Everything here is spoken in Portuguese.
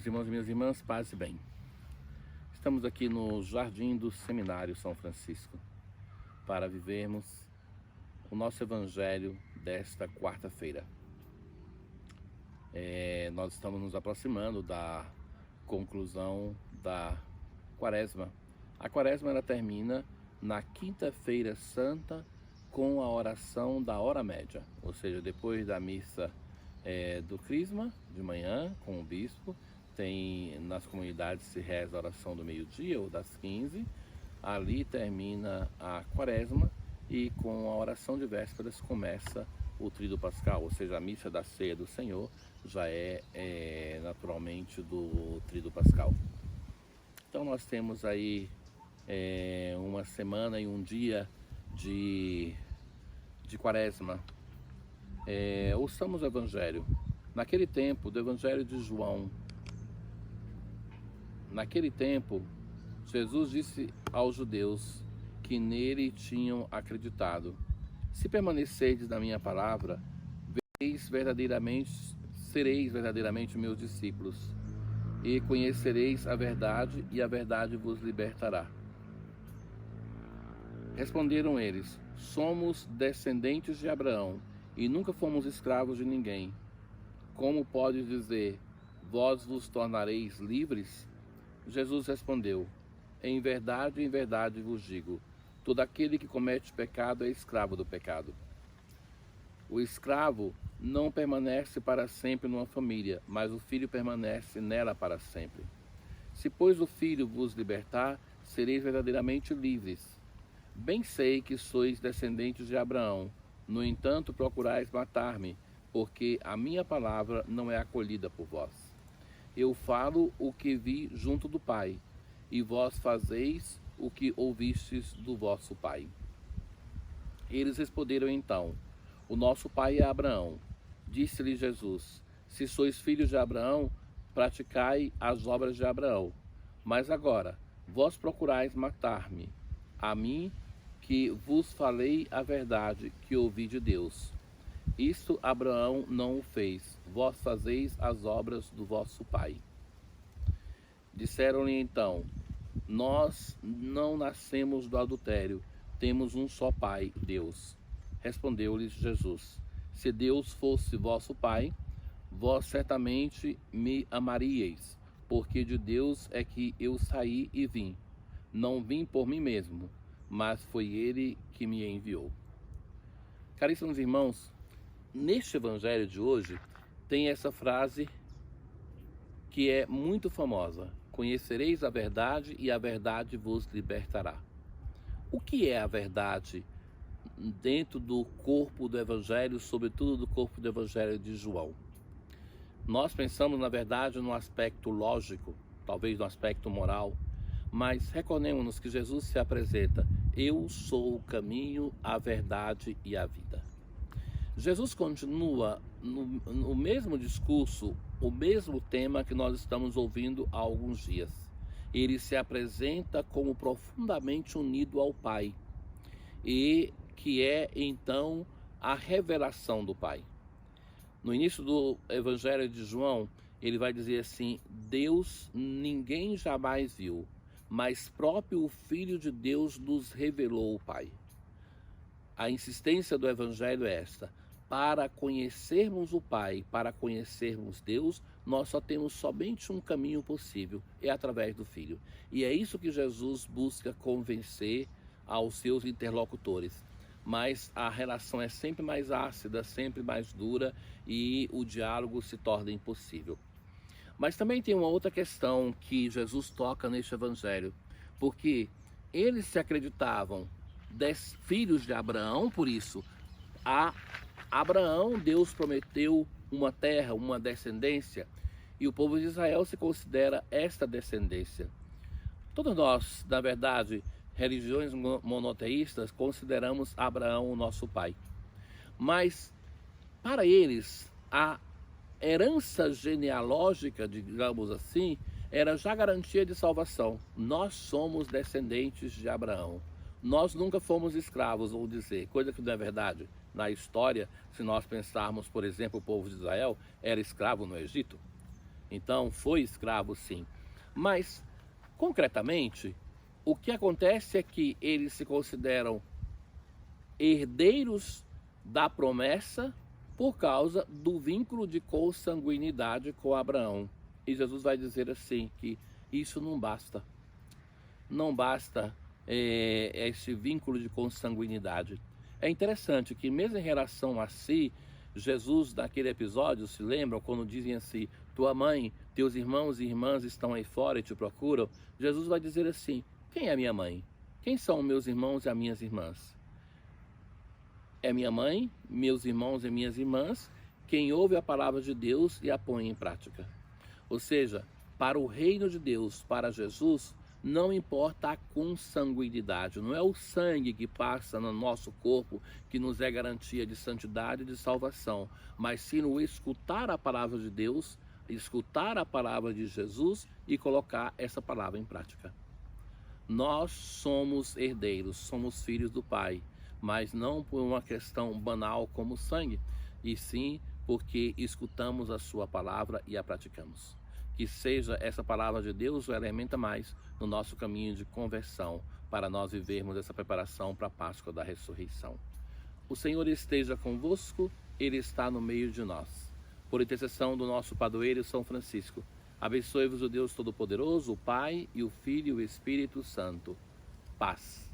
Meus irmãos e minhas irmãs, paz e bem. Estamos aqui no Jardim do Seminário São Francisco para vivermos o nosso Evangelho desta quarta-feira. Nós estamos nos aproximando da conclusão da Quaresma. A Quaresma ela termina na Quinta-feira Santa com a oração da hora média, ou seja, depois da missa do Crisma de manhã com o bispo. Tem nas comunidades se reza a oração do meio-dia ou das 15. Ali termina a Quaresma e com a oração de vésperas começa o Tríduo Pascal, ou seja, a missa da ceia do Senhor já é naturalmente do Tríduo Pascal. Então nós temos aí uma semana e um dia de Quaresma. Ouçamos o Evangelho. Naquele tempo, do Evangelho de João, naquele tempo, Jesus disse aos judeus que nele tinham acreditado: se permanecerdes na minha palavra, sereis verdadeiramente meus discípulos, e conhecereis a verdade, e a verdade vos libertará. Responderam eles: somos descendentes de Abraão, e nunca fomos escravos de ninguém. Como podes dizer, vós vos tornareis livres? Jesus respondeu: em verdade vos digo, todo aquele que comete pecado é escravo do pecado. O escravo não permanece para sempre numa família, mas o filho permanece nela para sempre. Se, pois, o filho vos libertar, sereis verdadeiramente livres. Bem sei que sois descendentes de Abraão, no entanto procurais matar-me, porque a minha palavra não é acolhida por vós. Eu falo o que vi junto do Pai, e vós fazeis o que ouvistes do vosso pai. Eles responderam então: o nosso pai é Abraão. Disse-lhe Jesus: se sois filhos de Abraão, praticai as obras de Abraão. Mas agora, vós procurais matar-me, a mim que vos falei a verdade que ouvi de Deus. Isto Abraão não o fez, vós fazeis as obras do vosso pai. Disseram-lhe então: nós não nascemos do adultério, temos um só pai, Deus. Respondeu-lhes Jesus: se Deus fosse vosso pai, vós certamente me amaríeis, porque de Deus é que eu saí e vim. Não vim por mim mesmo, mas foi ele que me enviou. Caríssimos irmãos, neste evangelho de hoje tem essa frase que é muito famosa: conhecereis a verdade e a verdade vos libertará. O que é a verdade dentro do corpo do evangelho, sobretudo do corpo do evangelho de João? Nós pensamos na verdade no aspecto lógico, talvez no aspecto moral, mas recordemos-nos que Jesus se apresenta: eu sou o caminho, a verdade e a vida. Jesus continua no mesmo discurso, o mesmo tema que nós estamos ouvindo há alguns dias. Ele se apresenta como profundamente unido ao Pai, e que é então a revelação do Pai. No início do Evangelho de João, ele vai dizer assim: Deus ninguém jamais viu, mas próprio o Filho de Deus nos revelou o Pai. A insistência do Evangelho é esta: para conhecermos o Pai, para conhecermos Deus, nós só temos somente um caminho possível, é através do Filho. E é isso que Jesus busca convencer aos seus interlocutores. Mas a relação é sempre mais ácida, sempre mais dura, e o diálogo se torna impossível. Mas também tem uma outra questão que Jesus toca neste Evangelho, porque eles se acreditavam filhos de Abraão, por isso a Abraão Deus prometeu uma terra, uma descendência, e o povo de Israel se considera esta descendência. Todos nós, na verdade, religiões monoteístas, consideramos Abraão o nosso pai. Mas para eles a herança genealógica, digamos assim, era já garantia de salvação. Nós somos descendentes de Abraão. Nós nunca fomos escravos, vou dizer, coisa que não é verdade. Na história, se nós pensarmos, por exemplo, o povo de Israel era escravo no Egito. Então, foi escravo sim. Mas, concretamente, o que acontece é que eles se consideram herdeiros da promessa por causa do vínculo de consanguinidade com Abraão. E Jesus vai dizer assim, que isso não basta. Não basta esse vínculo de consanguinidade. É interessante que mesmo em relação a si, Jesus, naquele episódio, se lembram, quando dizem assim, tua mãe, teus irmãos e irmãs estão aí fora e te procuram, Jesus vai dizer assim, quem é minha mãe? Quem são meus irmãos e as minhas irmãs? É minha mãe, meus irmãos e minhas irmãs, quem ouve a palavra de Deus e a põe em prática. Ou seja, para o reino de Deus, para Jesus, não importa a consanguinidade, não é o sangue que passa no nosso corpo que nos é garantia de santidade e de salvação, mas sim o escutar a palavra de Deus, escutar a palavra de Jesus e colocar essa palavra em prática. Nós somos herdeiros, somos filhos do Pai, mas não por uma questão banal como sangue, e sim porque escutamos a sua palavra e a praticamos. Que seja essa palavra de Deus o elemento a mais no nosso caminho de conversão, para nós vivermos essa preparação para a Páscoa da ressurreição. O Senhor esteja convosco, Ele está no meio de nós. Por intercessão do nosso padroeiro São Francisco, abençoe-vos o Deus Todo-Poderoso, o Pai, e o Filho e o Espírito Santo. Paz.